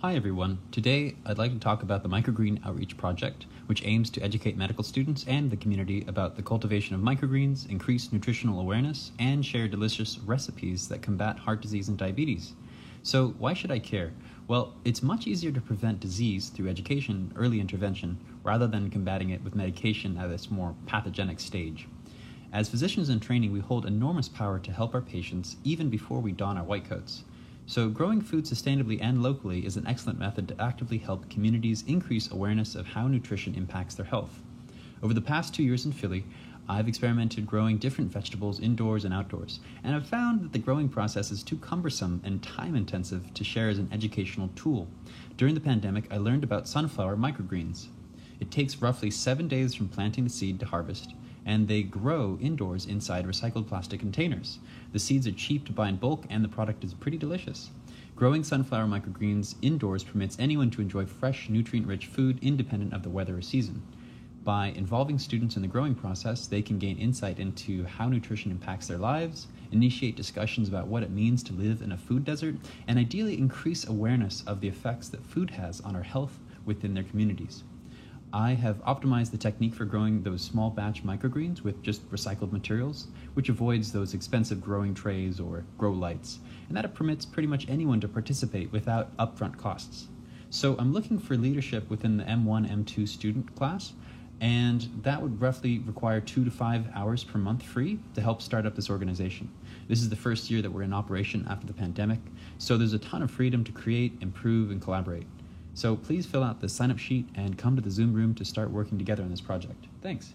Hi everyone. Today I'd like to talk about the Microgreen Outreach Project, which aims to educate medical students and the community about the cultivation of microgreens, increase nutritional awareness, and share delicious recipes that combat heart disease and diabetes. So why should I care? Well, it's much easier to prevent disease through education, early intervention, rather than combating it with medication at its more pathogenic stage. As physicians in training, we hold enormous power to help our patients even before we don our white coats. So growing food sustainably and locally is an excellent method to actively help communities increase awareness of how nutrition impacts their health. Over the past 2 years in Philly, I've experimented growing different vegetables indoors and outdoors, and I've found that the growing process is too cumbersome and time-intensive to share as an educational tool. During the pandemic, I learned about sunflower microgreens. It takes roughly 7 days from planting the seed to harvest, and they grow indoors inside recycled plastic containers. The seeds are cheap to buy in bulk, and the product is pretty delicious. Growing sunflower microgreens indoors permits anyone to enjoy fresh, nutrient-rich food independent of the weather or season. By involving students in the growing process, they can gain insight into how nutrition impacts their lives, initiate discussions about what it means to live in a food desert, and ideally increase awareness of the effects that food has on our health within their communities. I have optimized the technique for growing those small batch microgreens with just recycled materials, which avoids those expensive growing trays or grow lights, and that it permits pretty much anyone to participate without upfront costs. So I'm looking for leadership within the M1, M2 student class, and that would roughly require 2 to 5 hours per month free to help start up this organization. This is the first year that we're in operation after the pandemic, so there's a ton of freedom to create, improve, and collaborate. So please fill out the sign-up sheet and come to the Zoom room to start working together on this project. Thanks.